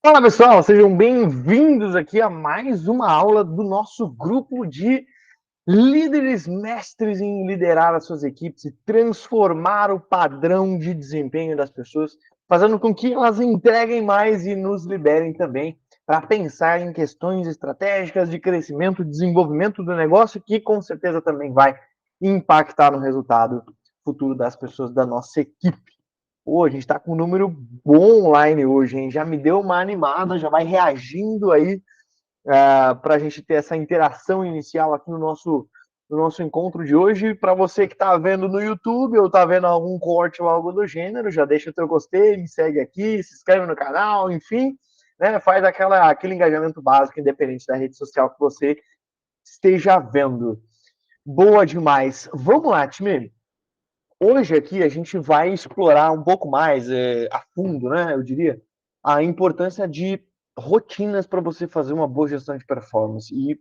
Fala pessoal, sejam bem-vindos aqui a mais uma aula do nosso grupo de líderes mestres em liderar as suas equipes e transformar o padrão de desempenho das pessoas, fazendo com que elas entreguem mais e nos liberem também para pensar em questões estratégicas de crescimento e desenvolvimento do negócio, que com certeza também vai impactar no resultado futuro das pessoas da nossa equipe. Pô, a gente está com um número bom online hoje, hein? Já me deu uma animada, já vai reagindo aí para a gente ter essa interação inicial aqui no nosso encontro de hoje. Para você que está vendo no YouTube ou está vendo algum corte ou algo do gênero, já deixa o teu gostei, me segue aqui, se inscreve no canal, enfim, né? Faz aquele engajamento básico, independente da rede social que você esteja vendo. Boa demais. Vamos lá, time. Hoje aqui a gente vai explorar um pouco mais a fundo, né? Eu diria, a importância de rotinas para você fazer uma boa gestão de performance. E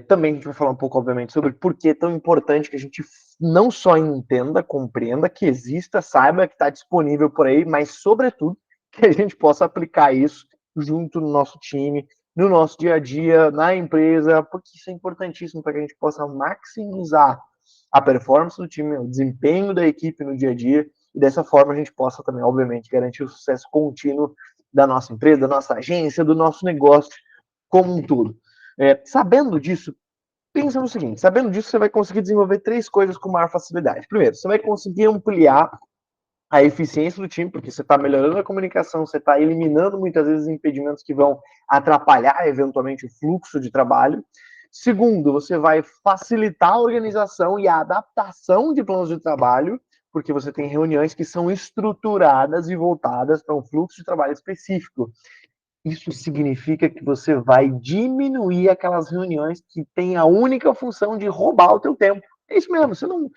também a gente vai falar um pouco, obviamente, sobre por que é tão importante que a gente não só entenda, compreenda, que exista, saiba que está disponível por aí, mas, sobretudo, que a gente possa aplicar isso junto no nosso time, no nosso dia a dia, na empresa, porque isso é importantíssimo para que a gente possa maximizar a performance do time, o desempenho da equipe no dia a dia, e dessa forma a gente possa também, obviamente, garantir o sucesso contínuo da nossa empresa, da nossa agência, do nosso negócio como um todo. Sabendo disso, pensa no seguinte: sabendo disso, você vai conseguir desenvolver três coisas com maior facilidade. Primeiro, você vai conseguir ampliar a eficiência do time, porque você está melhorando a comunicação, você está eliminando muitas vezes impedimentos que vão atrapalhar eventualmente o fluxo de trabalho. Segundo, você vai facilitar a organização e a adaptação de planos de trabalho, porque você tem reuniões que são estruturadas e voltadas para um fluxo de trabalho específico. Isso significa que você vai diminuir aquelas reuniões que têm a única função de roubar o teu tempo. É isso mesmo, você não.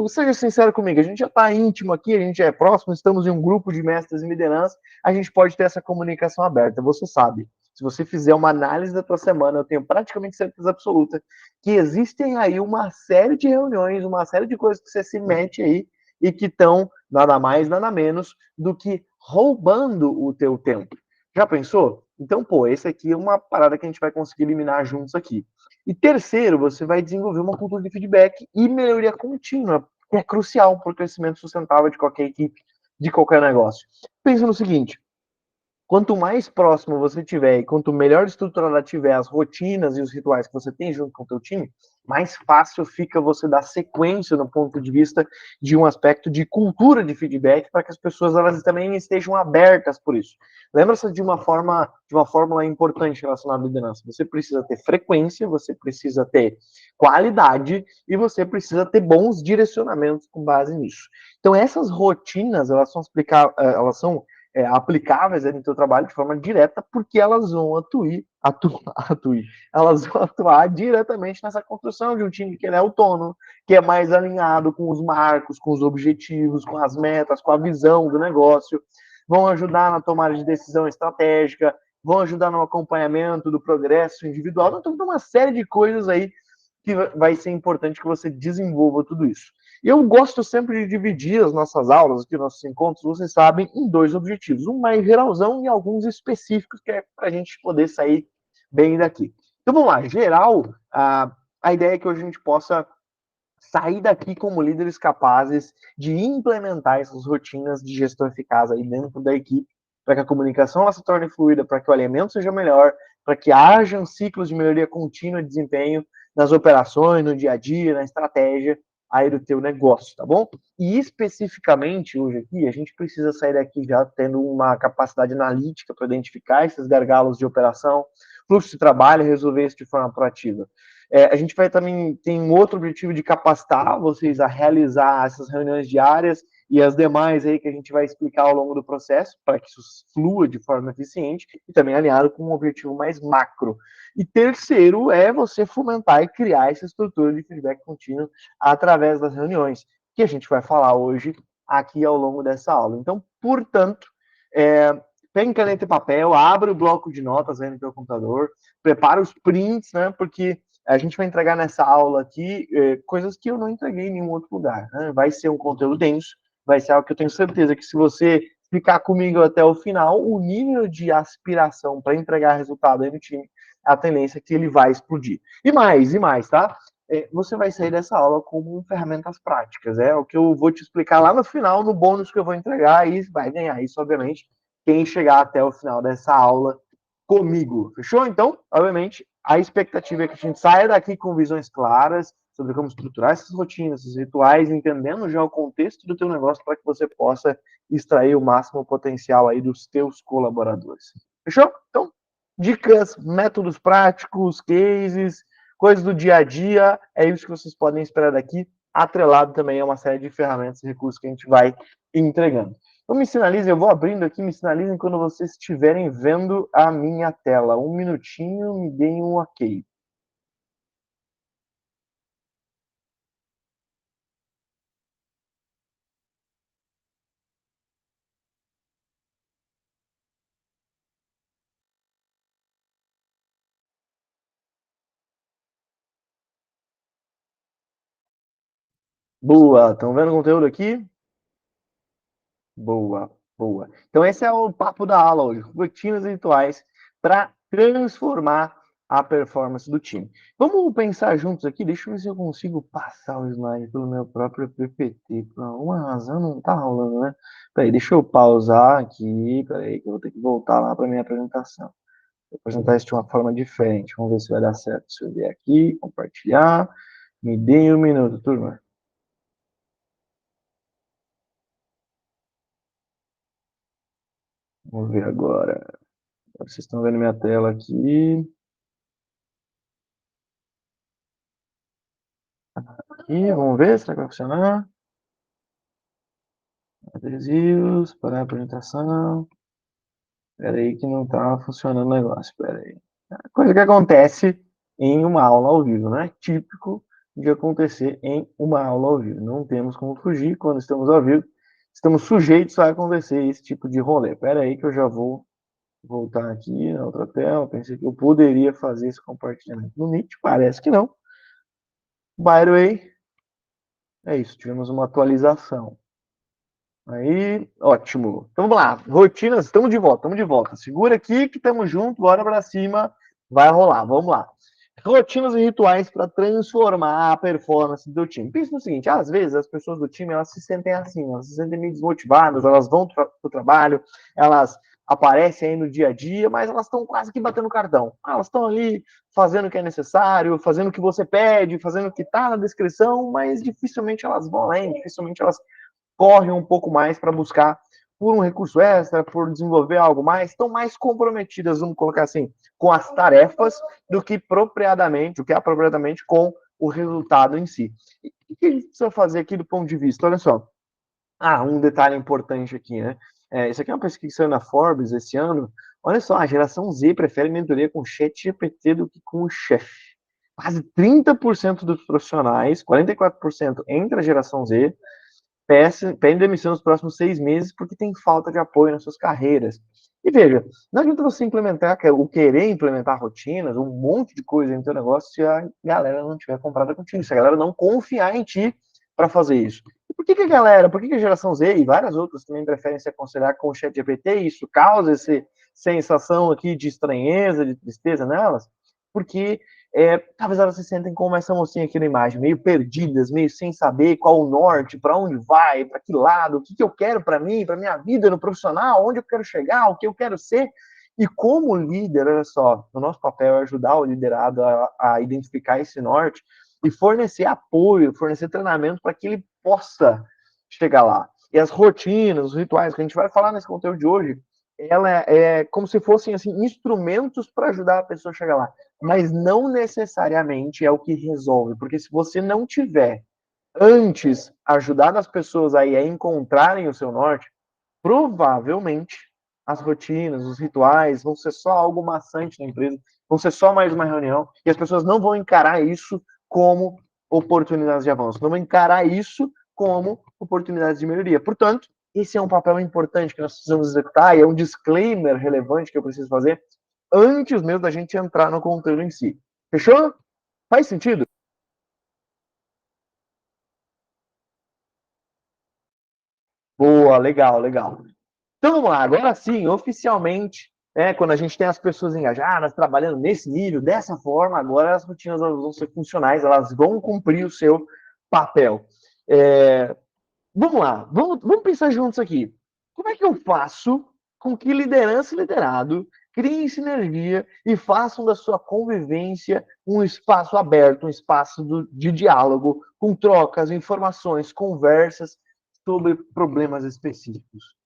Seja sincero comigo, a gente já está íntimo aqui, a gente é próximo, estamos em um grupo de mestres em liderança, a gente pode ter essa comunicação aberta, você sabe. Se você fizer uma análise da tua semana, eu tenho praticamente certeza absoluta que existem aí uma série de reuniões, uma série de coisas que você se mete aí e que estão nada mais, nada menos do que roubando o teu tempo. Já pensou? Então, pô, esse aqui é uma parada que a gente vai conseguir eliminar juntos aqui. E terceiro, você vai desenvolver uma cultura de feedback e melhoria contínua, que é crucial para o crescimento sustentável de qualquer equipe, de qualquer negócio. Pensa no seguinte: quanto mais próximo você tiver e quanto melhor estruturada tiver as rotinas e os rituais que você tem junto com o teu time, mais fácil fica você dar sequência no ponto de vista de um aspecto de cultura de feedback para que as pessoas elas também estejam abertas por isso. Lembra-se de uma fórmula importante relacionada à liderança. Você precisa ter frequência, você precisa ter qualidade e você precisa ter bons direcionamentos com base nisso. Então essas rotinas, elas são aplicáveis no teu trabalho de forma direta, porque elas vão elas vão atuar diretamente nessa construção de um time que é autônomo, que é mais alinhado com os marcos, com os objetivos, com as metas, com a visão do negócio, vão ajudar na tomada de decisão estratégica, vão ajudar no acompanhamento do progresso individual. Então, tem uma série de coisas aí que vai ser importante que você desenvolva tudo isso. E eu gosto sempre de dividir as nossas aulas, aqui, nossos encontros, vocês sabem, em dois objetivos. Um mais geralzão e alguns específicos, que é para a gente poder sair bem daqui. Então vamos lá, geral, a ideia é que hoje a gente possa sair daqui como líderes capazes de implementar essas rotinas de gestão eficaz aí dentro da equipe, para que a comunicação ela se torne fluida, para que o alinhamento seja melhor, para que hajam ciclos de melhoria contínua de desempenho nas operações, no dia a dia, na estratégia aí do teu negócio, tá bom? E especificamente hoje aqui, a gente precisa sair daqui já tendo uma capacidade analítica para identificar esses gargalos de operação, fluxo de trabalho e resolver isso de forma proativa. A gente vai também tem um outro objetivo de capacitar vocês a realizar essas reuniões diárias e as demais aí que a gente vai explicar ao longo do processo, para que isso flua de forma eficiente e também alinhado com um objetivo mais macro. E terceiro é você fomentar e criar essa estrutura de feedback contínuo através das reuniões, que a gente vai falar hoje aqui ao longo dessa aula. Então, portanto, pegue caneta e papel, abre o bloco de notas aí no teu computador, prepara os prints, né, porque a gente vai entregar nessa aula aqui coisas que eu não entreguei em nenhum outro lugar. Né? Vai ser um conteúdo denso, vai ser algo que eu tenho certeza que se você ficar comigo até o final, o nível de aspiração para entregar resultado aí no time, a tendência é que ele vai explodir. E mais, tá? Você vai sair dessa aula com ferramentas práticas. É o que eu vou te explicar lá no final, no bônus que eu vou entregar, e vai ganhar isso, obviamente, quem chegar até o final dessa aula comigo. Fechou? Então, obviamente, a expectativa é que a gente saia daqui com visões claras sobre como estruturar essas rotinas, esses rituais, entendendo já o contexto do teu negócio para que você possa extrair o máximo potencial aí dos teus colaboradores. Fechou? Então, dicas, métodos práticos, cases, coisas do dia a dia, é isso que vocês podem esperar daqui, atrelado também a uma série de ferramentas e recursos que a gente vai entregando. Então me sinalizem, eu vou abrindo aqui, me sinalizem quando vocês estiverem vendo a minha tela. Um minutinho, me deem um ok. Boa, estão vendo o conteúdo aqui? Boa, boa. Então esse é o papo da aula hoje, rotinas e rituais para transformar a performance do time. Vamos pensar juntos aqui, deixa eu ver se eu consigo passar o slide pelo meu próprio PPT. Por alguma razão não está rolando, né? Peraí, deixa eu pausar aqui, peraí, que eu vou ter que voltar lá para minha apresentação. Vou apresentar isso de uma forma diferente, vamos ver se vai dar certo. Se eu vier aqui, compartilhar, me deem um minuto, turma. Vamos ver agora. Vocês estão vendo minha tela aqui. Aqui, vamos ver, será que vai funcionar? Adesivos, para a apresentação. Espera aí que não está funcionando o negócio, espera aí. Coisa que acontece em uma aula ao vivo, né? Típico de acontecer em uma aula ao vivo. Não temos como fugir quando estamos ao vivo. Estamos sujeitos a acontecer esse tipo de rolê. Espera aí que eu já vou voltar aqui na outra tela. Pensei que eu poderia fazer esse compartilhamento no Meet. Parece que não. By the way, é isso. Tivemos uma atualização. Aí, ótimo. Então vamos lá. Rotinas, estamos de volta, estamos de volta. Segura aqui que estamos juntos, bora para cima. Vai rolar, vamos lá. Rotinas e rituais para transformar a performance do time. Pensa no seguinte, às vezes as pessoas do time, elas se sentem assim, elas se sentem meio desmotivadas, elas vão para o trabalho, elas aparecem aí no dia a dia, mas elas estão quase que batendo cartão. Elas estão ali fazendo o que é necessário, fazendo o que você pede, fazendo o que está na descrição, mas dificilmente elas vão além, dificilmente elas correm um pouco mais para buscar por um recurso extra, por desenvolver algo mais, estão mais comprometidas, vamos colocar assim, com as tarefas do que apropriadamente com o resultado em si. E o que a gente precisa fazer aqui do ponto de vista? Olha só. Um detalhe importante aqui, né? Isso aqui é uma pesquisa que saiu na Forbes esse ano. Olha só, a geração Z prefere mentoria com o chat GPT do que com o chefe. Quase 30% dos profissionais, 44% entre a geração Z, pedem demissão nos próximos 6 meses porque tem falta de apoio nas suas carreiras. E veja, não adianta você implementar, ou querer implementar rotinas, um monte de coisa no seu negócio se a galera não tiver comprada contigo, se a galera não confiar em ti para fazer isso. E por que a geração Z e várias outras também preferem se aconselhar com o chat GPT e isso causa essa sensação aqui de estranheza, de tristeza nelas? Porque talvez elas se sentem como essa mocinha aqui na imagem, meio perdidas, meio sem saber qual o norte, para onde vai, para que lado, o que eu quero para mim, para minha vida no profissional, onde eu quero chegar, o que eu quero ser. E como líder, olha só, o nosso papel é ajudar o liderado a identificar esse norte e fornecer apoio, fornecer treinamento para que ele possa chegar lá. E as rotinas, os rituais que a gente vai falar nesse conteúdo de hoje, ela é como se fossem assim instrumentos para ajudar a pessoa a chegar lá, mas não necessariamente é o que resolve, porque se você não tiver antes ajudado as pessoas aí a encontrarem o seu norte, provavelmente as rotinas, os rituais vão ser só algo maçante na empresa, vão ser só mais uma reunião e as pessoas não vão encarar isso como oportunidades de avanço, não vão encarar isso como oportunidades de melhoria. Portanto, esse é um papel importante que nós precisamos executar e é um disclaimer relevante que eu preciso fazer antes mesmo da gente entrar no conteúdo em si. Fechou? Faz sentido? Boa, legal, legal. Então vamos lá, agora sim, oficialmente, quando a gente tem as pessoas engajadas, trabalhando nesse nível, dessa forma, agora as rotinas elas vão ser funcionais, elas vão cumprir o seu papel. Vamos lá, vamos pensar juntos aqui. Como é que eu faço com que liderança e liderado criem sinergia e façam da sua convivência um espaço aberto, um espaço de diálogo, com trocas, informações, conversas sobre problemas específicos?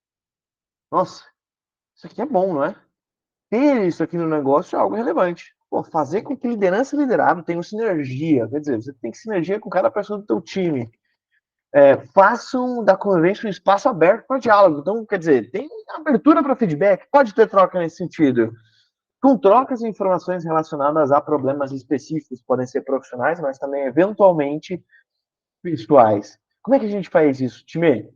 Nossa, isso aqui é bom, não é? Ter isso aqui no negócio é algo relevante. Pô, fazer com que liderança e liderado tenham sinergia, quer dizer, você tem que sinergia com cada pessoa do teu time. Façam da convivência um espaço aberto para diálogo. Então, quer dizer, tem abertura para feedback, pode ter troca nesse sentido. Com trocas e informações relacionadas a problemas específicos, podem ser profissionais, mas também, eventualmente, pessoais. Como é que a gente faz isso, time?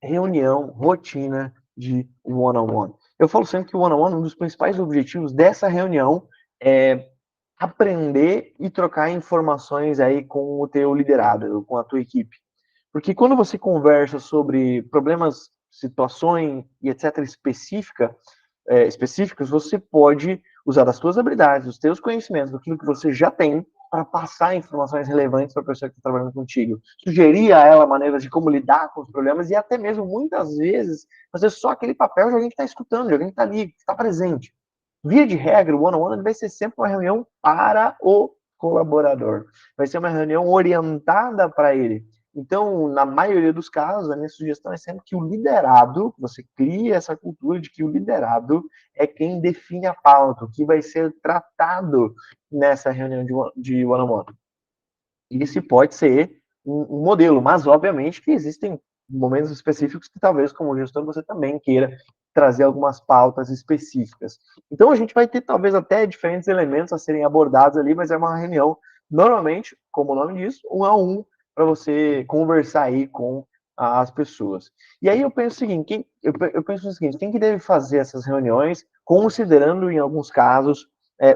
Reunião, rotina de one-on-one. Eu falo sempre que o one-on-one, um dos principais objetivos dessa reunião é aprender e trocar informações aí com o teu liderado, com a tua equipe. Porque quando você conversa sobre problemas, situações e etc. Específicas, você pode usar das suas habilidades, dos teus conhecimentos, daquilo que você já tem, para passar informações relevantes para a pessoa que está trabalhando contigo. Sugerir a ela maneiras de como lidar com os problemas e até mesmo, muitas vezes, fazer só aquele papel de alguém que está escutando, de alguém que está ali, que está presente. Via de regra, o one-on-one vai ser sempre uma reunião para o colaborador. Vai ser uma reunião orientada para ele. Então, na maioria dos casos, a minha sugestão é sempre que o liderado, você crie essa cultura de que o liderado é quem define a pauta, o que vai ser tratado nessa reunião de one-on-one. Esse pode ser um modelo, mas obviamente que existem momentos específicos que talvez, como gestor, você também queira trazer algumas pautas específicas. Então a gente vai ter talvez até diferentes elementos a serem abordados ali, mas é uma reunião, normalmente, como o nome diz, um a um, para você conversar aí com as pessoas. E aí eu penso o seguinte, eu penso o seguinte, quem que deve fazer essas reuniões, considerando em alguns casos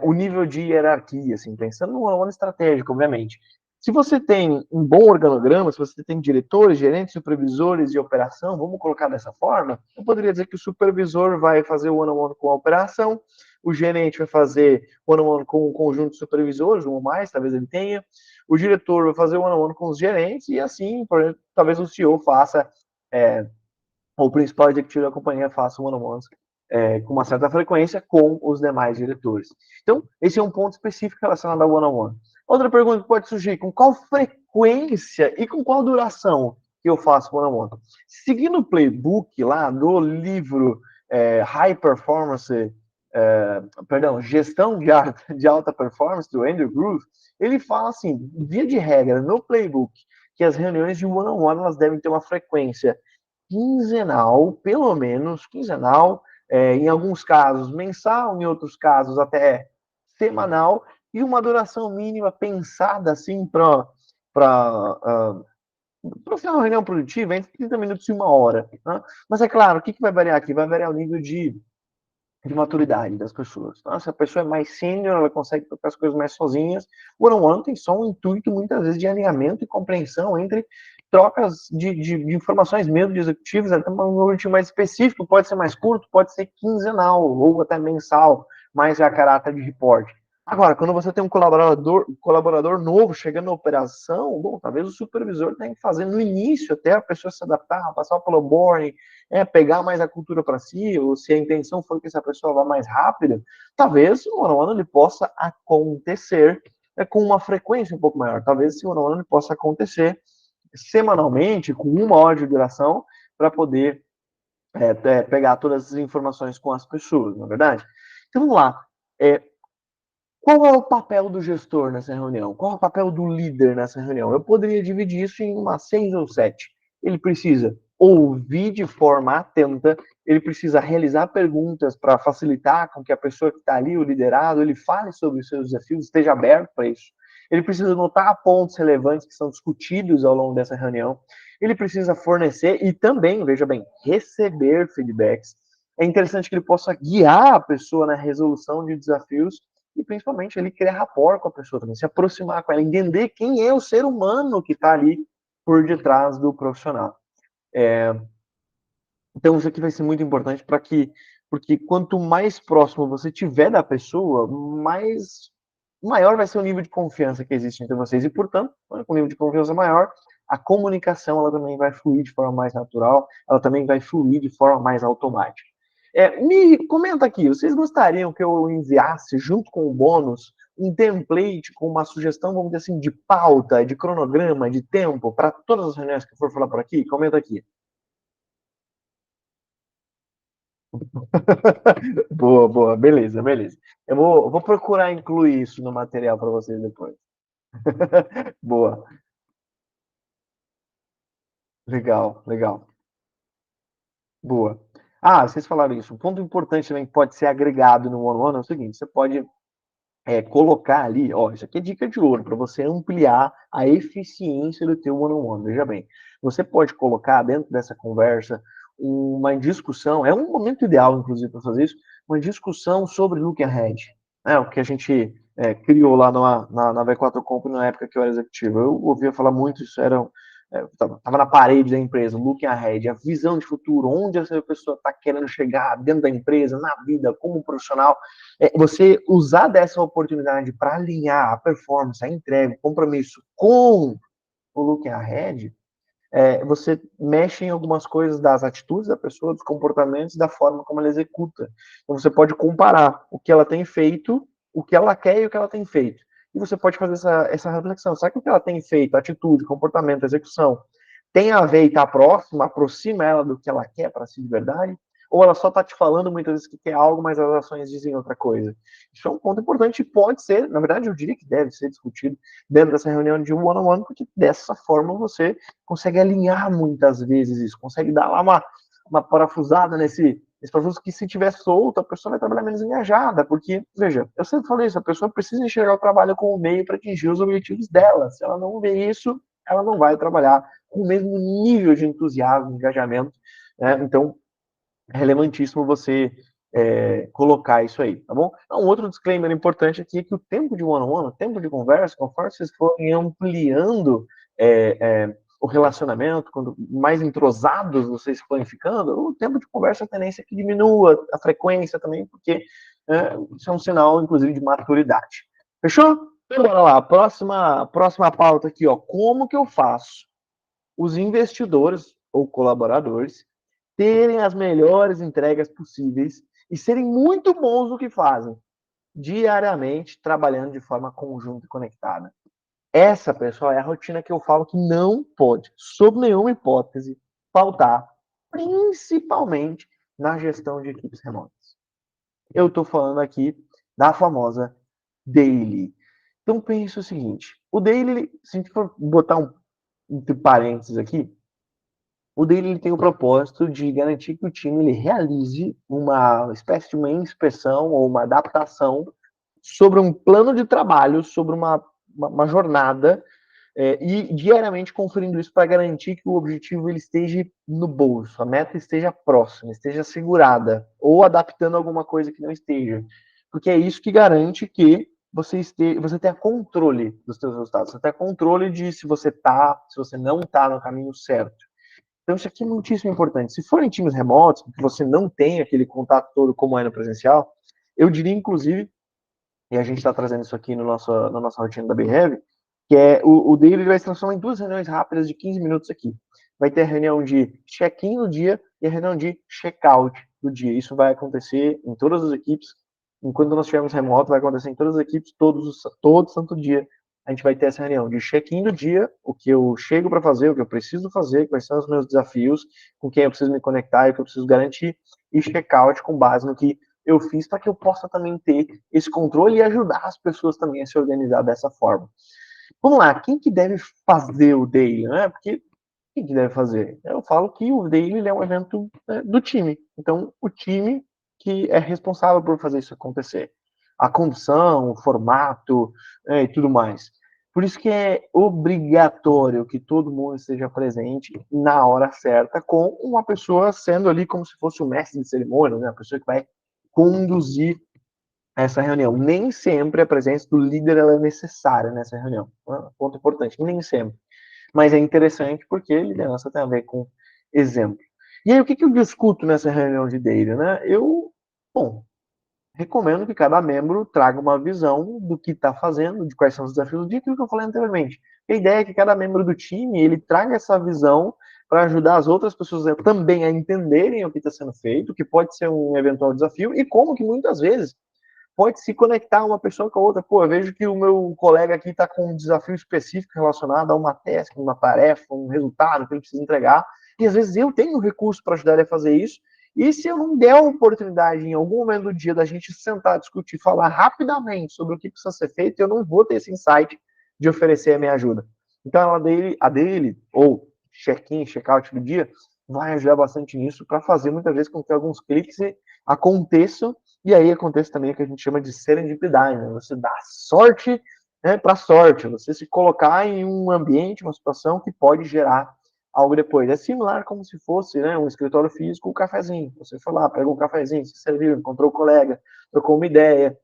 o nível de hierarquia, assim, pensando no ano estratégico, obviamente. Se você tem um bom organograma, se você tem diretores, gerentes, supervisores de operação, vamos colocar dessa forma, eu poderia dizer que o supervisor vai fazer o one-on-one com a operação, o gerente vai fazer one-on-one com o conjunto de supervisores, um ou mais, talvez ele tenha, o diretor vai fazer one-on-one com os gerentes, e assim, por exemplo, talvez o CEO faça, ou o principal executivo da companhia faça one-on-ones com uma certa frequência com os demais diretores. Então, esse é um ponto específico relacionado ao one-on-one. Outra pergunta que pode surgir, com qual frequência e com qual duração que eu faço one-on-one? Seguindo o playbook lá do livro High Performance, Gestão de Alta Performance, do Andrew Groove, ele fala assim, via de regra, no playbook, que as reuniões de one-on-one elas devem ter uma frequência quinzenal, pelo menos quinzenal, em alguns casos mensal, em outros casos até semanal, e uma duração mínima pensada assim para ser uma reunião produtiva entre 30 minutos e uma hora. Né? Mas é claro, o que vai variar aqui? Vai variar o nível de maturidade das pessoas. Tá? Se a pessoa é mais sênior, ela consegue tocar as coisas mais sozinhas. O one-on-one tem só um intuito, muitas vezes, de alinhamento e compreensão entre trocas de informações mesmo de executivos, até um objetivo mais específico, pode ser mais curto, pode ser quinzenal ou até mensal, mas é a caráter de reporte. Agora, quando você tem um colaborador novo chegando na operação, bom, talvez o supervisor tenha que fazer no início até a pessoa se adaptar, passar pelo onboarding, pegar mais a cultura para si, ou se a intenção for que essa pessoa vá mais rápida, talvez o one-on-one ele possa acontecer com uma frequência um pouco maior. Talvez esse one-on-one ele possa acontecer semanalmente, com uma hora de duração, para poder pegar todas as informações com as pessoas, não é verdade? Então vamos lá. Qual é o papel do gestor nessa reunião? Qual é o papel do líder nessa reunião? Eu poderia dividir isso em umas 6 ou 7. Ele precisa ouvir de forma atenta, ele precisa realizar perguntas para facilitar com que a pessoa que está ali, o liderado, ele fale sobre os seus desafios, esteja aberto para isso. Ele precisa notar pontos relevantes que são discutidos ao longo dessa reunião. Ele precisa fornecer e também, veja bem, receber feedbacks. É interessante que ele possa guiar a pessoa na resolução de desafios e principalmente ele criar rapport com a pessoa também, se aproximar com ela, entender quem é o ser humano que está ali por detrás do profissional. Então, isso aqui vai ser muito importante porque quanto mais próximo você tiver da pessoa, maior vai ser o nível de confiança que existe entre vocês. E, portanto, com o nível de confiança maior, a comunicação ela também vai fluir de forma mais natural, ela também vai fluir de forma mais automática. Me comenta aqui, vocês gostariam que eu enviasse, junto com o bônus, um template com uma sugestão, vamos dizer assim, de pauta, de cronograma, de tempo, para todas as reuniões que eu for falar por aqui? Comenta aqui. Boa, boa, beleza, beleza. Eu vou procurar incluir isso no material para vocês depois. Boa, legal, legal, boa. Ah, vocês falaram isso. Um ponto importante também que pode ser agregado no one-on-one é o seguinte: você pode colocar ali, ó, isso aqui é dica de ouro para você ampliar a eficiência do teu one-on-one. Veja bem, você pode colocar dentro dessa conversa uma discussão, é um momento ideal, inclusive, para fazer isso, uma discussão sobre look ahead. O que a gente criou lá na V4 Company na época que eu era executivo. Eu ouvia falar muito isso, estava na parede da empresa, looking ahead, a visão de futuro, onde essa pessoa está querendo chegar dentro da empresa, na vida, como profissional. Você usar dessa oportunidade para alinhar a performance, a entrega, o compromisso com o looking ahead, você mexe em algumas coisas das atitudes da pessoa, dos comportamentos, da forma como ela executa. Então você pode comparar o que ela tem feito, o que ela quer e o que ela tem feito. E você pode fazer essa reflexão. Será que o que ela tem feito, atitude, comportamento, execução, tem a ver e está próximo, aproxima ela do que ela quer para si de verdade? Ou ela só está te falando muitas vezes que quer algo, mas as ações dizem outra coisa? Isso é um ponto importante e pode ser, na verdade, eu diria que deve ser discutido dentro dessa reunião de one-on-one, porque dessa forma você consegue alinhar muitas vezes isso, consegue dar lá uma parafusada nesse parafuso que se tiver solto, a pessoa vai trabalhar menos engajada, porque, veja, eu sempre falei isso, a pessoa precisa enxergar o trabalho como meio para atingir os objetivos dela. Se ela não vê isso, ela não vai trabalhar com o mesmo nível de entusiasmo, engajamento, né? Então, é relevantíssimo você colocar isso aí, tá bom? Um outro disclaimer importante aqui é que o tempo de one-on-one, o tempo de conversa, conforme vocês forem ampliando o relacionamento, quando mais entrosados vocês forem ficando, o tempo de conversa a tendência é que diminua, a frequência também, porque isso é um sinal, inclusive, de maturidade. Fechou? Então, bora lá. Próxima pauta aqui, ó. Como que eu faço os investidores ou colaboradores terem as melhores entregas possíveis e serem muito bons no que fazem, diariamente, trabalhando de forma conjunta e conectada? Essa, pessoal, é a rotina que eu falo que não pode, sob nenhuma hipótese, faltar, principalmente na gestão de equipes remotas. Eu estou falando aqui da famosa daily. Então pense o seguinte: o daily, se a gente for botar entre parênteses aqui, o daily ele tem o propósito de garantir que o time ele realize uma espécie de uma inspeção ou uma adaptação sobre um plano de trabalho, sobre uma jornada, e diariamente conferindo isso para garantir que o objetivo ele esteja no bolso, a meta esteja próxima, esteja assegurada, ou adaptando alguma coisa que não esteja. Porque é isso que garante que você tenha controle dos seus resultados, você tenha controle de se você está, se você não está no caminho certo. Então, isso aqui é muitíssimo importante. Se forem times remotos, que você não tem aquele contato todo como é no presencial, eu diria, inclusive, e a gente está trazendo isso aqui no na nossa rotina da Behave, que é o daily vai se transformar em duas reuniões rápidas de 15 minutos aqui. Vai ter a reunião de check-in do dia e a reunião de check-out do dia. Isso vai acontecer em todas as equipes. Enquanto nós estivermos remoto, vai acontecer em todas as equipes, todo santo dia. A gente vai ter essa reunião de check-in do dia, o que eu chego para fazer, o que eu preciso fazer, quais são os meus desafios, com quem eu preciso me conectar e o que eu preciso garantir, e check-out com base no que eu fiz para que eu possa também ter esse controle e ajudar as pessoas também a se organizar dessa forma. Vamos lá, quem que deve fazer o daily, né? Porque quem que deve fazer? Eu falo que o daily é um evento do time. Então, o time que é responsável por fazer isso acontecer. A condução, o formato e tudo mais. Por isso que é obrigatório que todo mundo esteja presente na hora certa, com uma pessoa sendo ali como se fosse o mestre de cerimônia, né? A pessoa que vai conduzir essa reunião. Nem sempre a presença do líder ela é necessária nessa reunião. Ponto importante, nem sempre. Mas é interessante porque liderança tem a ver com exemplo. E aí, o que eu discuto nessa reunião de daily, né? Bom, recomendo que cada membro traga uma visão do que está fazendo, de quais são os desafios do dia, aquilo que eu falei anteriormente. A ideia é que cada membro do time ele traga essa visão para ajudar as outras pessoas também a entenderem o que está sendo feito, o que pode ser um eventual desafio e como que muitas vezes pode se conectar uma pessoa com a outra. Pô, eu vejo que o meu colega aqui está com um desafio específico relacionado a uma task, uma tarefa, um resultado que ele precisa entregar, e às vezes eu tenho recurso para ajudar ele a fazer isso, e se eu não der a oportunidade em algum momento do dia da gente sentar, discutir, falar rapidamente sobre o que precisa ser feito, eu não vou ter esse insight de oferecer a minha ajuda. Então, a dele ou check-in, check-out do dia, vai ajudar bastante nisso para fazer muitas vezes com que alguns cliques aconteçam. E aí acontece também o que a gente chama de serendipidade, né? Você dá sorte, né, para sorte, você se colocar em um ambiente, uma situação que pode gerar algo depois. É similar como se fosse, né, um escritório físico, um cafezinho. Você foi lá, pegou um cafezinho, se serviu, encontrou o colega, trocou uma ideia,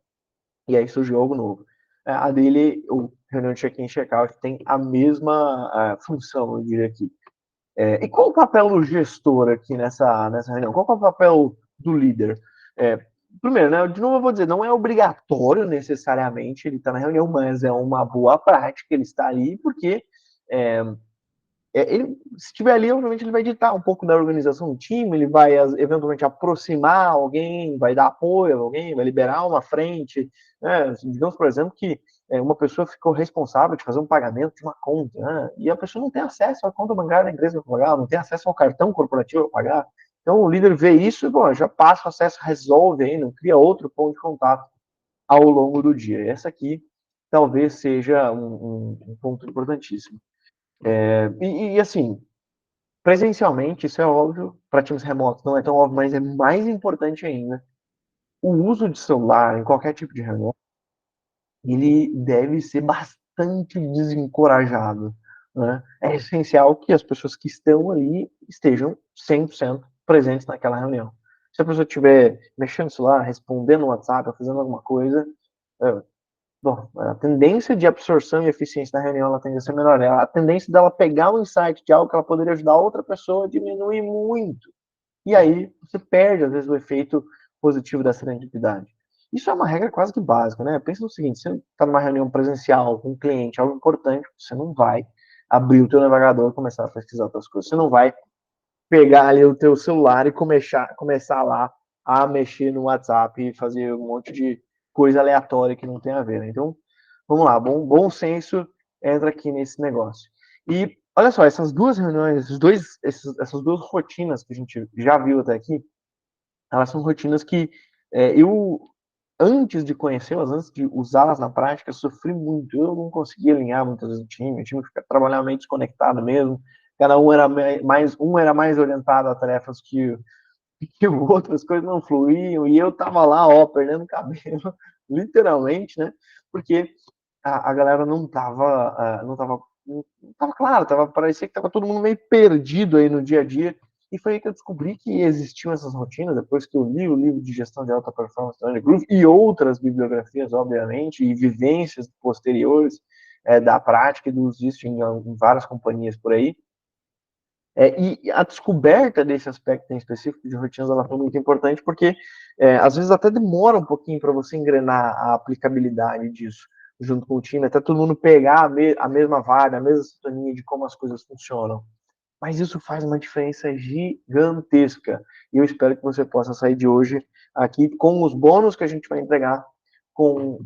e aí surgiu algo novo. A dele, o reunião de check-in e check-out, tem a mesma função, eu diria aqui. E qual o papel do gestor aqui nessa reunião? Qual é o papel do líder? Primeiro, né, de novo eu vou dizer, não é obrigatório necessariamente ele estar na reunião, mas é uma boa prática ele estar ali, porque é, ele, se estiver ali, obviamente ele vai ditar um pouco da organização do time, ele vai eventualmente aproximar alguém, vai dar apoio a alguém, vai liberar uma frente. Né? Digamos, por exemplo, que uma pessoa ficou responsável de fazer um pagamento de uma conta, né? E a pessoa não tem acesso à conta bancária da empresa para pagar, não tem acesso ao cartão corporativo para pagar. Então o líder vê isso e, bom, já passa o acesso, resolve aí, não cria outro ponto de contato ao longo do dia. Essa aqui talvez seja um ponto importantíssimo. Assim, presencialmente, isso é óbvio, para times remotos não é tão óbvio, mas é mais importante ainda. O uso de celular em qualquer tipo de reunião, ele deve ser bastante desencorajado. Né? É essencial que as pessoas que estão ali estejam 100% presentes naquela reunião. Se a pessoa estiver mexendo no celular, respondendo no WhatsApp, ou fazendo alguma coisa, bom, a tendência de absorção e eficiência da reunião ela tende a ser menor. A tendência dela pegar um insight de algo que ela poderia ajudar outra pessoa diminui muito. E aí você perde, às vezes, o efeito positivo da serendipidade. Isso é uma regra quase que básica, né? Pensa no seguinte, você está numa reunião presencial com um cliente, algo importante, você não vai abrir o teu navegador e começar a pesquisar outras coisas. Você não vai pegar ali o teu celular e começar lá a mexer no WhatsApp e fazer um monte de coisa aleatória que não tem a ver. Né? Então, vamos lá, bom senso entra aqui nesse negócio. E olha só, essas duas reuniões, essas duas rotinas que a gente já viu até aqui, elas são rotinas que eu, antes de conhecê-las, antes de usá-las na prática, sofri muito. Eu não conseguia alinhar muitas vezes o time fica trabalhava meio desconectado mesmo. Cada um era mais orientado a tarefas que outras coisas não fluíam, e eu tava lá, ó, perdendo cabelo, literalmente, né? Porque a galera não tava claro, parecia que tava todo mundo meio perdido aí no dia a dia. E foi aí que eu descobri que existiam essas rotinas, depois que eu li o livro de gestão de alta performance do Andy Groove e outras bibliografias, obviamente, e vivências posteriores da prática e do uso disso em várias companhias por aí. E a descoberta desse aspecto em específico de rotinas ela foi muito importante porque às vezes até demora um pouquinho para você engrenar a aplicabilidade disso junto com o time, até todo mundo pegar a mesma vibe, a mesma sintonia de como as coisas funcionam. Mas isso faz uma diferença gigantesca. E eu espero que você possa sair de hoje aqui com os bônus que a gente vai entregar,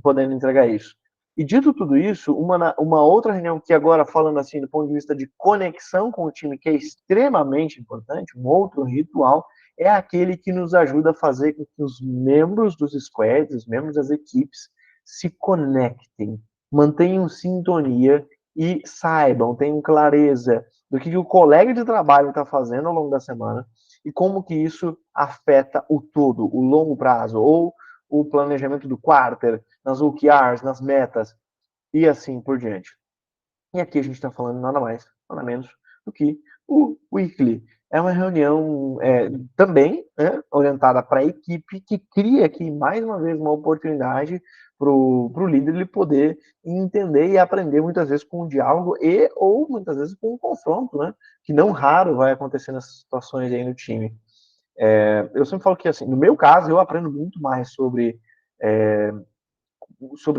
podendo entregar isso. E dito tudo isso, uma outra reunião que agora, falando assim, do ponto de vista de conexão com o time, que é extremamente importante, um outro ritual, é aquele que nos ajuda a fazer com que os membros dos squads, os membros das equipes, se conectem, mantenham sintonia e saibam, tenham clareza do que o colega de trabalho está fazendo ao longo da semana e como que isso afeta o todo, o longo prazo, ou o planejamento do quarter, nas OKRs, nas metas, e assim por diante. E aqui a gente está falando nada mais, nada menos do que o weekly. é uma reunião também, né, orientada para a equipe, que cria aqui, mais uma vez, uma oportunidade para o líder ele poder entender e aprender muitas vezes com o diálogo ou muitas vezes com o confronto, né, que não raro vai acontecer nessas situações aí no time. Eu sempre falo que, assim, no meu caso, eu aprendo muito mais sobre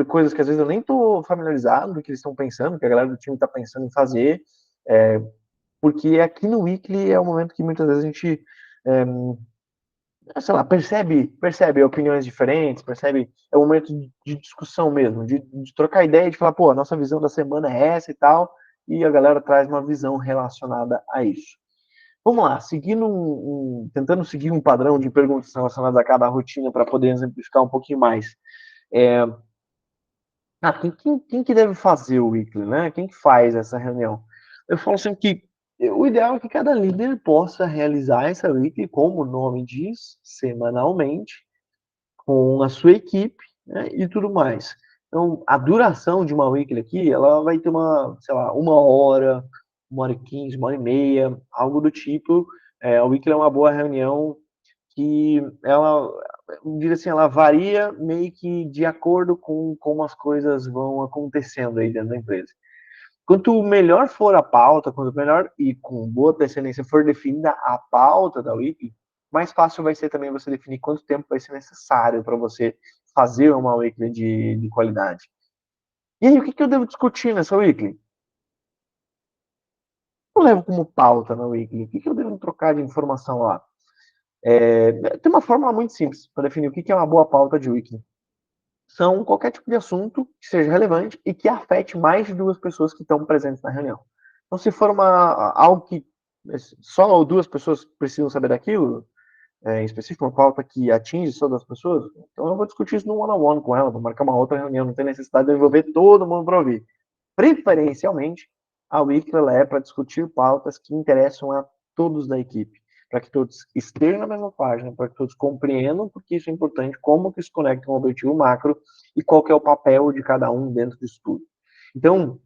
coisas que às vezes eu nem estou familiarizado do que eles estão pensando, que a galera do time está pensando em fazer, porque aqui no Weekly é o momento que muitas vezes a gente, sei lá, percebe opiniões diferentes, percebe, é um momento de discussão mesmo, de trocar ideia, de falar, pô, a nossa visão da semana é essa e tal, e a galera traz uma visão relacionada a isso. Vamos lá, tentando seguir um padrão de perguntas relacionadas a cada rotina para poder exemplificar um pouquinho mais. Quem que deve fazer o weekly, né? Quem que faz essa reunião? Eu falo sempre que o ideal é que cada líder possa realizar essa weekly, como o nome diz, semanalmente, com a sua equipe, né, e tudo mais. Então, a duração de uma weekly aqui, ela vai ter sei lá, 1 hora, 1 hora e 15, 1 hora e meia, algo do tipo. A weekly é uma boa reunião que ela, eu diria assim, ela varia meio que de acordo com como as coisas vão acontecendo aí dentro da empresa. Quanto melhor for a pauta, quanto melhor e com boa antecedência for definida a pauta da Wiki, mais fácil vai ser também você definir quanto tempo vai ser necessário para você fazer uma Wiki de qualidade. E aí, o que eu devo discutir nessa Wiki? Eu levo como pauta na Wiki? O que eu devo trocar de informação lá? Tem uma fórmula muito simples para definir o que é uma boa pauta de Wiki. São qualquer tipo de assunto que seja relevante e que afete mais de 2 pessoas que estão presentes na reunião. Então, se for algo que só 2 pessoas precisam saber daquilo, em específico, uma pauta que atinge só 2 pessoas, então eu vou discutir isso no one-on-one com ela, vou marcar uma outra reunião, não tem necessidade de eu envolver todo mundo para ouvir. Preferencialmente, a Weekly é para discutir pautas que interessam a todos da equipe, para que todos estejam na mesma página, para que todos compreendam porque isso é importante, como que isso conecta com o objetivo macro e qual que é o papel de cada um dentro disso tudo. Então,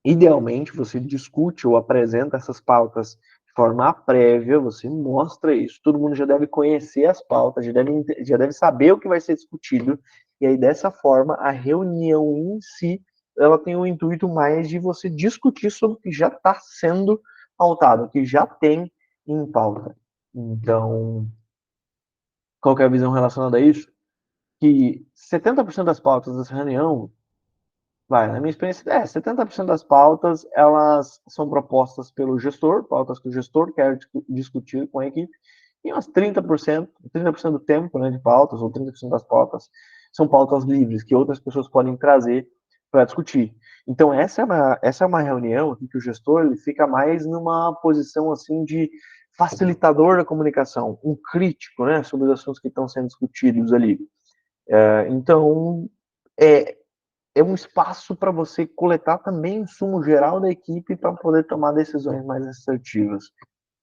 idealmente, você discute ou apresenta essas pautas de forma prévia, você mostra isso, todo mundo já deve conhecer as pautas, já deve saber o que vai ser discutido, e aí dessa forma a reunião em si, ela tem o intuito mais de você discutir sobre o que já está sendo pautado, o que já tem em pauta. Então, qual que é a visão relacionada a isso? Que 70% das pautas dessa reunião na minha experiência, 70% das pautas, elas são propostas pelo gestor, pautas que o gestor quer discutir com a equipe, e umas 30% do tempo, né, de pautas, ou 30% das pautas, são pautas livres, que outras pessoas podem trazer para discutir. Então, essa é uma reunião em que o gestor ele fica mais numa posição, assim, de facilitador da comunicação, um crítico, né, sobre os assuntos que estão sendo discutidos ali. Então, é, é um espaço para você coletar também o sumo geral da equipe para poder tomar decisões mais assertivas.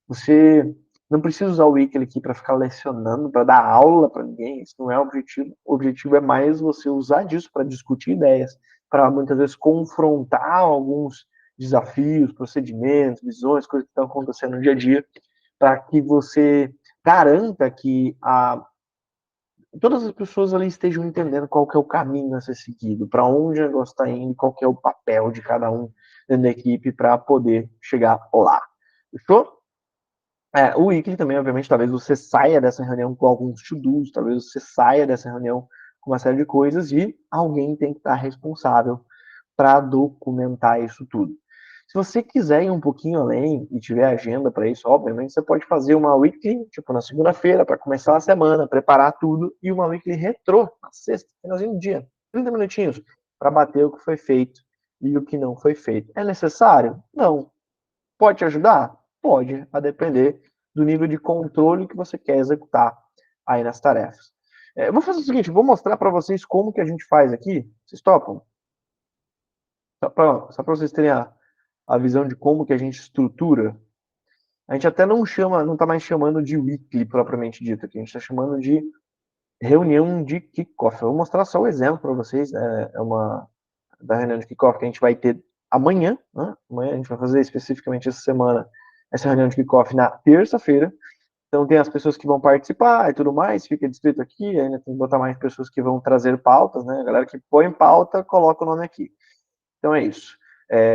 Você não precisa usar o Wiki aqui para ficar lecionando, para dar aula para ninguém, isso não é o objetivo. O objetivo é mais você usar disso para discutir ideias, para muitas vezes confrontar alguns desafios, procedimentos, visões, coisas que estão acontecendo no dia a dia, para que você garanta que todas as pessoas ali estejam entendendo qual que é o caminho a ser seguido, para onde o negócio está indo, qual que é o papel de cada um dentro da equipe para poder chegar lá. Fechou? O weekly também, obviamente, talvez você saia dessa reunião com alguns to-dos, talvez você saia dessa reunião com uma série de coisas e alguém tem que estar responsável para documentar isso tudo. Se você quiser ir um pouquinho além e tiver agenda para isso, obviamente você pode fazer uma weekly, tipo na segunda-feira, para começar a semana, preparar tudo, e uma weekly retrô, na sexta, finalzinho do dia, 30 minutinhos, para bater o que foi feito e o que não foi feito. É necessário? Não. Pode te ajudar? Pode, a depender do nível de controle que você quer executar aí nas tarefas. Eu vou fazer o seguinte, vou mostrar para vocês como que a gente faz aqui. Vocês topam? Só para vocês terem a visão de como que a gente estrutura. A gente até não está mais chamando de weekly propriamente dito, aqui a gente está chamando de reunião de kickoff. Eu vou mostrar só o exemplo para vocês, é uma da reunião de kickoff que a gente vai ter amanhã, né? Amanhã a gente vai fazer especificamente essa semana essa reunião de kickoff na terça-feira. Então tem as pessoas que vão participar e tudo mais, fica descrito aqui, ainda tem que botar mais pessoas que vão trazer pautas, né? A galera que põe pauta, coloca o nome aqui. Então é isso.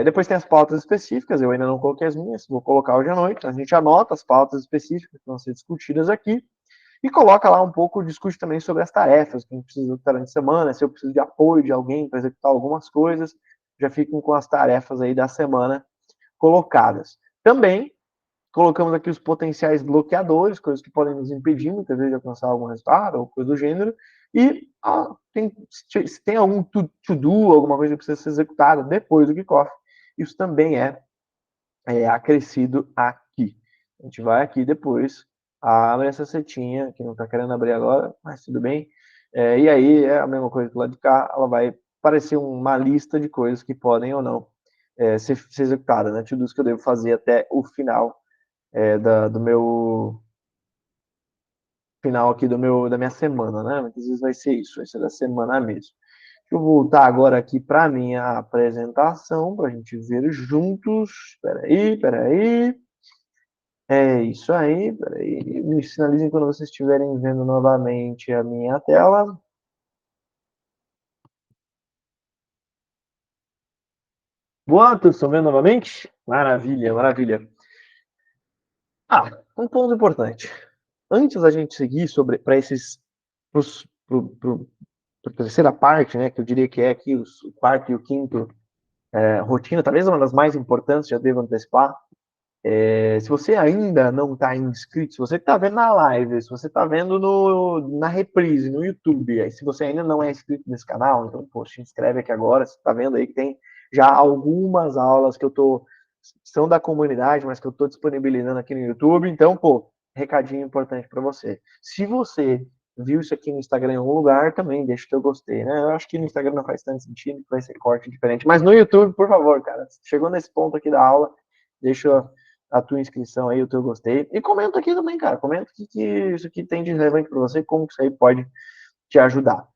Depois tem as pautas específicas, eu ainda não coloquei as minhas, vou colocar hoje à noite. A gente anota as pautas específicas que vão ser discutidas aqui e coloca lá um pouco, discute também sobre as tarefas, que a gente precisa executar durante a semana, se eu preciso de apoio de alguém para executar algumas coisas, já ficam com as tarefas aí da semana colocadas. Também colocamos aqui os potenciais bloqueadores, coisas que podem nos impedir muitas vezes de alcançar algum resultado ou coisa do gênero. E se tem algum to-do, alguma coisa que precisa ser executada depois do kickoff, isso também é acrescido aqui. A gente vai aqui depois, abre essa setinha, que não está querendo abrir agora, mas tudo bem. E aí é a mesma coisa do lado de cá, ela vai aparecer uma lista de coisas que podem ou não ser executadas, né? To-dos que eu devo fazer até o final do meu final aqui da minha semana, né? Muitas vezes vai ser isso, vai ser da semana mesmo. Deixa eu voltar agora aqui para minha apresentação, para a gente ver juntos. Peraí. É isso aí, peraí. Me sinalizem quando vocês estiverem vendo novamente a minha tela. Boa, todos estão vendo novamente? Maravilha, maravilha. Um ponto importante. Antes da gente seguir para esses para a terceira parte, né, que eu diria que é aqui o quarto e o quinto rotina, talvez uma das mais importantes, já devo antecipar. Se você ainda não está inscrito, se você está vendo na live, se você está vendo na reprise, no YouTube, aí se você ainda não é inscrito nesse canal, então, poxa, se inscreve aqui agora, você está vendo aí que tem já algumas aulas que são da comunidade, mas que eu estou disponibilizando aqui no YouTube, então, recadinho importante para você. Se você viu isso aqui no Instagram em algum lugar, também deixa o teu gostei, né? Eu acho que no Instagram não faz tanto sentido, vai ser corte diferente, mas no YouTube, por favor, cara, chegou nesse ponto aqui da aula, deixa a tua inscrição aí, o teu gostei. E comenta aqui também, cara. Comenta o que isso aqui tem de relevante para você, como que isso aí pode te ajudar.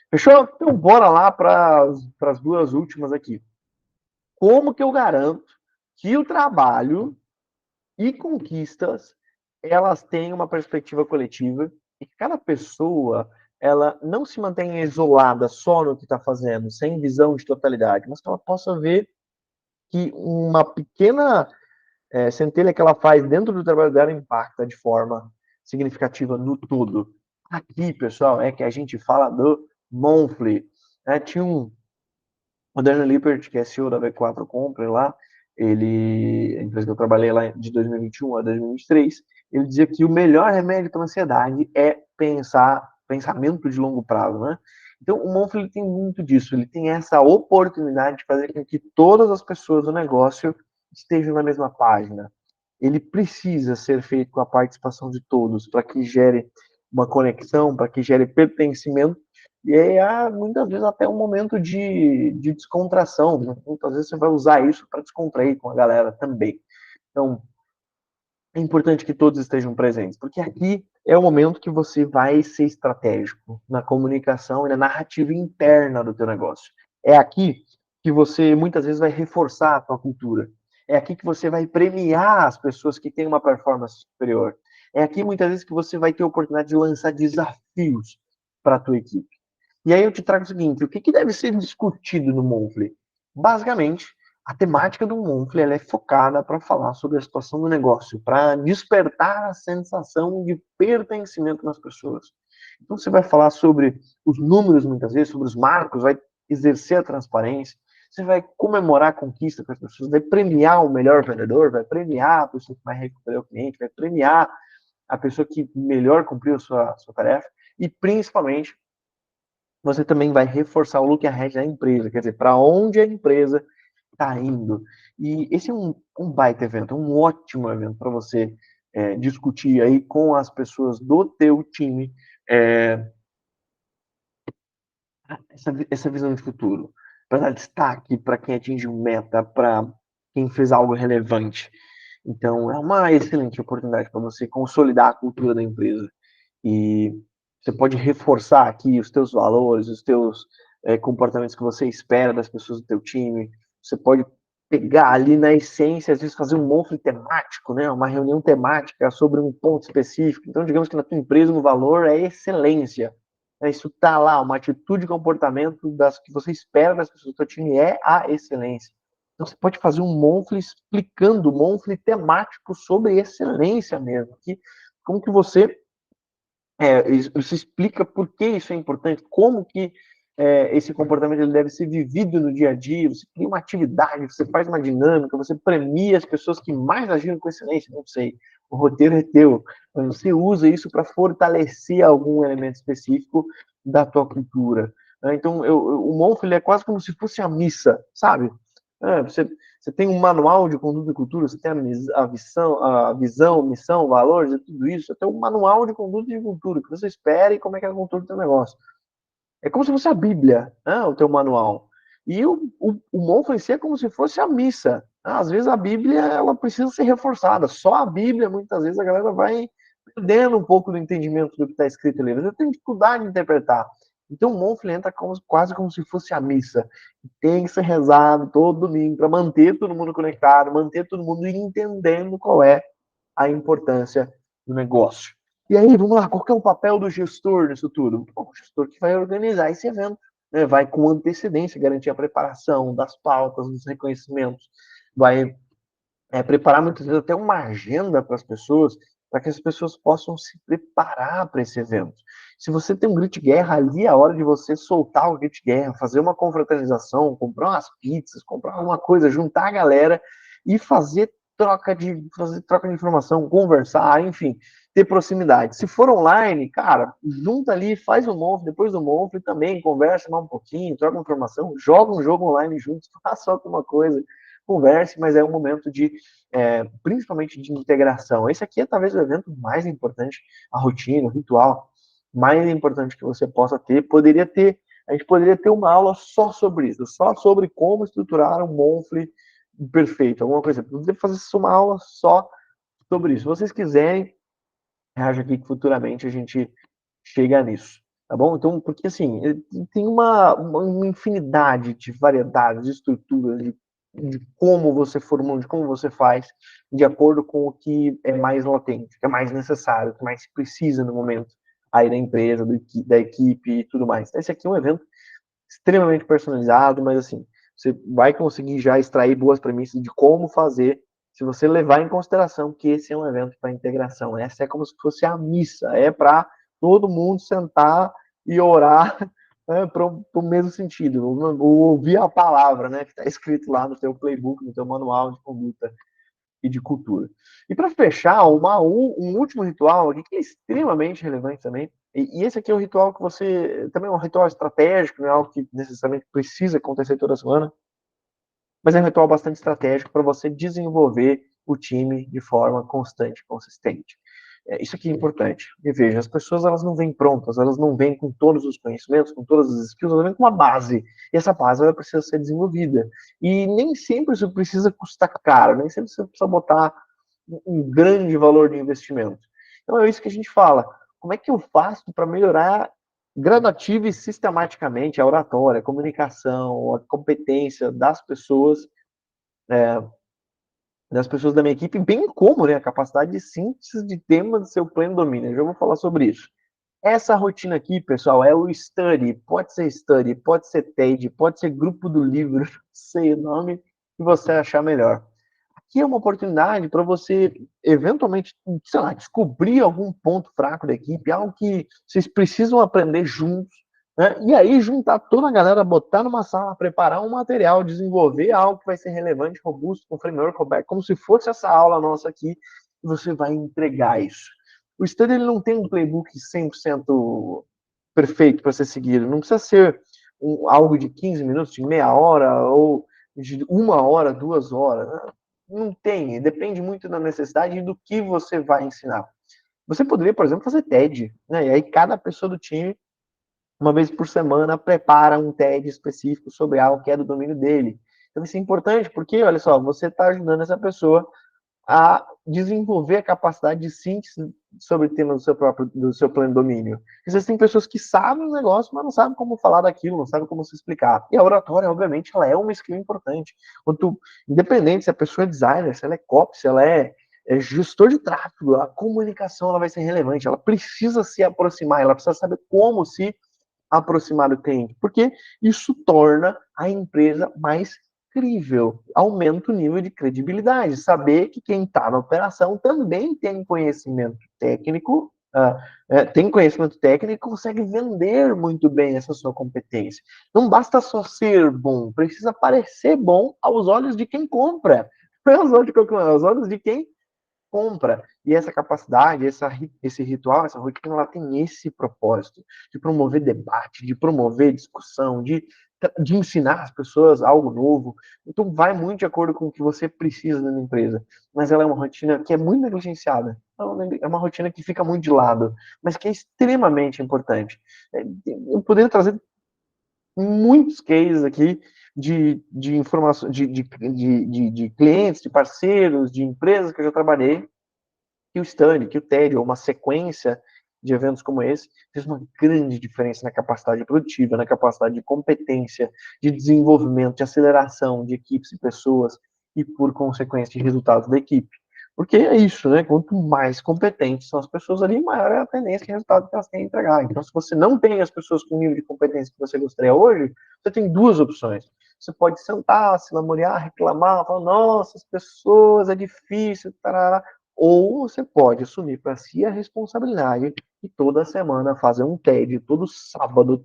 Fechou? Então bora lá para as duas últimas aqui. Como que eu garanto que o trabalho e conquistas elas têm uma perspectiva coletiva e que cada pessoa ela não se mantenha isolada só no que está fazendo, sem visão de totalidade, mas que ela possa ver que uma pequena centelha que ela faz dentro do trabalho dela impacta de forma significativa no todo. Aqui, pessoal, é que a gente fala do monthly. Tinha o Daniel Lippert, que é CEO da V4 Company lá, a empresa que eu trabalhei lá de 2021 a 2023, ele dizia que o melhor remédio para a ansiedade é pensamento de longo prazo, né? Então, o monthly tem muito disso, ele tem essa oportunidade de fazer com que todas as pessoas do negócio estejam na mesma página. Ele precisa ser feito com a participação de todos, para que gere uma conexão, para que gere pertencimento, e aí muitas vezes até um momento de descontração. Muitas vezes você vai usar isso para descontrair com a galera também. Então, é importante que todos estejam presentes, porque aqui é o momento que você vai ser estratégico na comunicação e na narrativa interna do teu negócio. É aqui que você muitas vezes vai reforçar a tua cultura. É aqui que você vai premiar as pessoas que têm uma performance superior. É aqui muitas vezes que você vai ter a oportunidade de lançar desafios para a tua equipe. E aí eu te trago o seguinte, o que deve ser discutido no Monthly? Basicamente, a temática do Monthly ela é focada para falar sobre a situação do negócio, para despertar a sensação de pertencimento nas pessoas. Então você vai falar sobre os números muitas vezes, sobre os marcos, vai exercer a transparência, você vai comemorar a conquista com as pessoas, vai premiar o melhor vendedor, vai premiar a pessoa que mais recuperou o cliente, vai premiar a pessoa que melhor cumpriu a sua tarefa e principalmente você também vai reforçar o look ahead da empresa, quer dizer, para onde a empresa está indo. E esse é um baita evento, um ótimo evento para você discutir aí com as pessoas do teu time essa visão de futuro, para dar destaque para quem atingiu meta, para quem fez algo relevante. Então, é uma excelente oportunidade para você consolidar a cultura da empresa. E você pode reforçar aqui os teus valores, os teus comportamentos que você espera das pessoas do teu time. Você pode pegar ali na essência, às vezes fazer um monstro temático, né? Uma reunião temática sobre um ponto específico. Então, digamos que na tua empresa o valor é excelência. Isso está lá, uma atitude e comportamento das que você espera das pessoas do seu time é a excelência. Então, você pode fazer um monthly explicando, um monthly temático sobre excelência mesmo. Como que você isso explica por que isso é importante, como que esse comportamento ele deve ser vivido no dia a dia, você cria uma atividade, você faz uma dinâmica, você premia as pessoas que mais agiram com excelência, não sei, o roteiro é teu, você usa isso para fortalecer algum elemento específico da tua cultura. Então, o Monfort é quase como se fosse a missa, sabe? Você tem um manual de conduta e cultura, você tem a visão, missão, valores, tudo isso. Você tem um manual de conduta e cultura, que você espera e como é que é a cultura do teu negócio. É como se fosse a Bíblia, o teu manual. E o Monfort em si é como se fosse a missa. Às vezes a Bíblia ela precisa ser reforçada. Só a Bíblia, muitas vezes, a galera vai perdendo um pouco do entendimento do que está escrito ali. Você tem dificuldade de interpretar. Então o Monfort entra quase como se fosse a missa. Tem que ser rezado todo domingo para manter todo mundo conectado, manter todo mundo entendendo qual é a importância do negócio. E aí, vamos lá, qual que é o papel do gestor nisso tudo? O gestor que vai organizar esse evento, né? Vai com antecedência garantir a preparação das pautas, dos reconhecimentos, vai preparar muitas vezes até uma agenda para as pessoas, para que as pessoas possam se preparar para esse evento. Se você tem um grito de guerra, ali é a hora de você soltar o grito de guerra, fazer uma confraternização, comprar umas pizzas, comprar alguma coisa, juntar a galera e fazer troca de informação, conversar, enfim, ter proximidade. Se for online, cara, junta ali, faz o monf, depois do monf também conversa mais um pouquinho, troca informação, joga um jogo online juntos, faça alguma coisa, converse, mas é um momento de, principalmente de integração. Esse aqui é talvez o evento mais importante, a rotina, o ritual mais importante que você possa ter. A gente poderia ter uma aula só sobre isso, só sobre como estruturar um monthly perfeito, alguma coisa. Poderia fazer uma aula só sobre isso. Se vocês quiserem, acho aqui que futuramente a gente chega nisso. Tá bom? Então, porque assim, tem uma infinidade de variedades, de estruturas, de como você formula, de como você faz, de acordo com o que é mais latente, que é mais necessário, o que mais se precisa no momento aí da empresa, da equipe e tudo mais. Esse aqui é um evento extremamente personalizado, mas assim, você vai conseguir já extrair boas premissas de como fazer, se você levar em consideração que esse é um evento para integração. Essa é como se fosse a missa, é para todo mundo sentar e orar para o mesmo sentido, ou ouvir a palavra, né, que está escrito lá no teu playbook, no teu manual de conduta e de cultura. E para fechar, um último ritual aqui que é extremamente relevante também, e esse aqui é um ritual que você, também é um ritual estratégico, não é algo que necessariamente precisa acontecer toda semana, mas é um ritual bastante estratégico para você desenvolver o time de forma constante e consistente. Isso aqui é importante. E veja, as pessoas elas não vêm prontas, elas não vêm com todos os conhecimentos, com todas as skills, elas vêm com uma base. E essa base ela precisa ser desenvolvida. E nem sempre isso precisa custar caro, nem sempre você precisa botar um grande valor de investimento. Então é isso que a gente fala. Como é que eu faço para melhorar gradativa e sistematicamente a oratória, a comunicação, a competência das pessoas da minha equipe, bem como, né, a capacidade de síntese de temas do seu pleno domínio. Eu já vou falar sobre isso. Essa rotina aqui, pessoal, é o study, pode ser TED, pode ser grupo do livro, não sei o nome que você achar melhor. Aqui é uma oportunidade para você, eventualmente, sei lá, descobrir algum ponto fraco da equipe, algo que vocês precisam aprender juntos, né? E aí juntar toda a galera, botar numa sala, preparar um material, desenvolver algo que vai ser relevante, robusto, com framework robusto, como se fosse essa aula nossa aqui, e você vai entregar isso. O study ele não tem um playbook 100% perfeito para ser seguido, não precisa ser algo de 15 minutos, de meia hora, ou de 1 hora, 2 horas, né? Não tem, depende muito da necessidade e do que você vai ensinar. Você poderia, por exemplo, fazer TED, né? E aí cada pessoa do time, uma vez por semana, prepara um TED específico sobre algo que é do domínio dele. Então isso é importante porque, olha só, você está ajudando essa pessoa a desenvolver a capacidade de síntese sobre o tema do seu plano de domínio. Existem pessoas que sabem o negócio, mas não sabem como falar daquilo, não sabem como se explicar. E a oratória, obviamente, ela é uma skill importante. Quanto, independente se a pessoa é designer, se ela é copy, se ela é gestor de tráfego, a comunicação ela vai ser relevante, ela precisa se aproximar, ela precisa saber como se aproximar do cliente, porque isso torna a empresa mais crível, aumenta o nível de credibilidade, saber que quem está na operação também tem conhecimento técnico e consegue vender muito bem essa sua competência. Não basta só ser bom, precisa parecer bom aos olhos de quem compra, não é aos olhos de quem compra. E essa capacidade, esse ritual, essa rotina, ela tem esse propósito de promover debate, de promover discussão, de ensinar as pessoas algo novo. Então, vai muito de acordo com o que você precisa na empresa. Mas ela é uma rotina que é muito negligenciada. É uma rotina que fica muito de lado, mas que é extremamente importante. Eu poderia trazer muitos cases aqui de informação, de clientes, de parceiros, de empresas que eu já trabalhei, que o stand, que o TED, ou uma sequência de eventos como esse, fez uma grande diferença na capacidade produtiva, na capacidade de competência, de desenvolvimento, de aceleração de equipes e pessoas, e por consequência de resultados da equipe. Porque é isso, né? Quanto mais competentes são as pessoas ali, maior é a tendência de resultado que elas têm a entregar. Então, se você não tem as pessoas com o nível de competência que você gostaria hoje, você tem duas opções. Você pode sentar, se lamuriar, reclamar, falar, nossa, as pessoas, é difícil, tarará. Ou você pode assumir para si a responsabilidade e toda semana fazer um TED, todo sábado,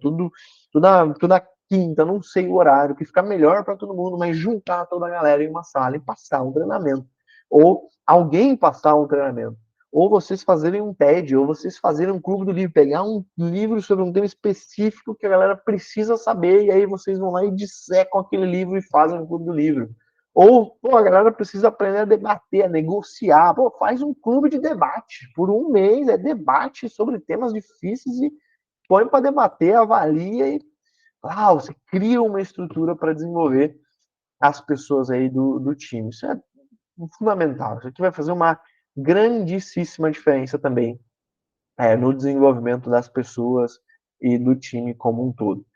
toda quinta, não sei o horário, que fica melhor para todo mundo, mas juntar toda a galera em uma sala e passar um treinamento. Ou alguém passar um treinamento. Ou vocês fazerem um TED, ou vocês fazerem um clube do livro, pegar um livro sobre um tema específico que a galera precisa saber, e aí vocês vão lá e dissecam aquele livro e fazem um clube do livro. Ou, pô, a galera precisa aprender a debater, a negociar. Pô, faz um clube de debate. Por um mês é debate sobre temas difíceis e põe para debater, avalia e você cria uma estrutura para desenvolver as pessoas aí do time. Isso é fundamental. Isso aqui vai fazer uma grandíssima diferença também no desenvolvimento das pessoas e do time como um todo.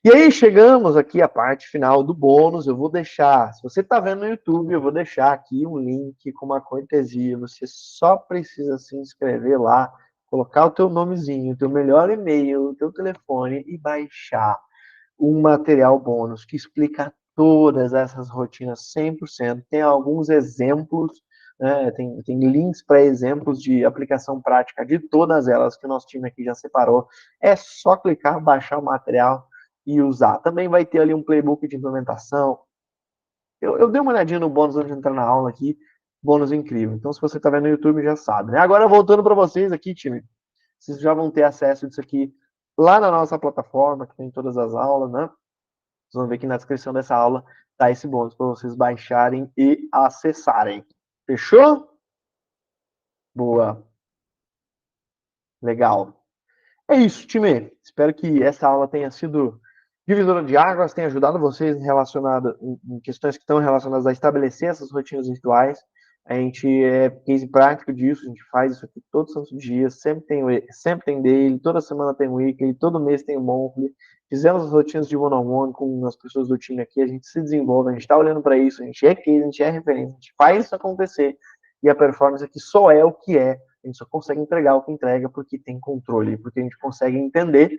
E aí chegamos aqui à parte final do bônus. Eu vou deixar, se você está vendo no YouTube, eu vou deixar aqui um link com uma cortesia. Você só precisa se inscrever lá, colocar o teu nomezinho, o teu melhor e-mail, o teu telefone e baixar um material bônus que explica todas essas rotinas 100%. Tem alguns exemplos, né, tem links para exemplos de aplicação prática de todas elas que o nosso time aqui já separou. É só clicar, baixar o material e usar. Também vai ter ali um playbook de implementação. Eu dei uma olhadinha no bônus antes de entrar na aula aqui. Bônus incrível. Então, se você está vendo no YouTube, já sabe. Né? Agora, voltando para vocês aqui, time. Vocês já vão ter acesso disso aqui lá na nossa plataforma, que tem todas as aulas, né? Vocês vão ver que na descrição dessa aula tá esse bônus para vocês baixarem e acessarem. Fechou? Boa. Legal. É isso, time. Espero que essa aula tenha sido divisora de águas, tenha ajudado vocês em questões que estão relacionadas a estabelecer essas rotinas virtuais. A gente é case prático disso, a gente faz isso aqui todos os santos dias, sempre tem daily, toda semana tem weekly, todo mês tem monthly. Fizemos as rotinas de one-on-one com as pessoas do time aqui, a gente se desenvolve, a gente está olhando para isso, a gente é case, a gente é referência, a gente faz isso acontecer. E a performance aqui só é o que é, a gente só consegue entregar o que entrega porque tem controle, porque a gente consegue entender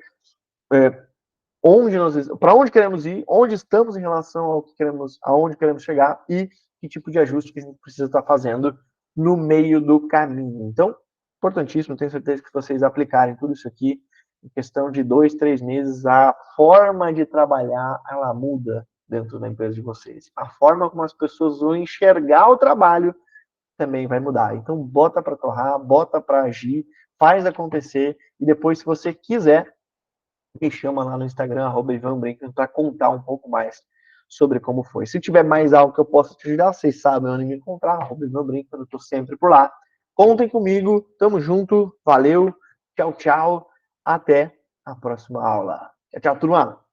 para onde queremos ir, onde estamos em relação ao que queremos, aonde queremos chegar e que tipo de ajuste que a gente precisa estar fazendo no meio do caminho. Então, importantíssimo, tenho certeza que vocês aplicarem tudo isso aqui, em questão de 2, 3 meses, a forma de trabalhar, ela muda dentro da empresa de vocês. A forma como as pessoas vão enxergar o trabalho também vai mudar. Então, bota para torrar, bota para agir, faz acontecer, e depois, se você quiser, me chama lá no Instagram, @ivanbrinkman, para contar um pouco mais sobre como foi. Se tiver mais algo que eu possa te ajudar, vocês sabem onde me encontrar, @ivanbrinkman, eu estou sempre por lá. Contem comigo, tamo junto, valeu, tchau, tchau, até a próxima aula. Tchau, tchau, turma!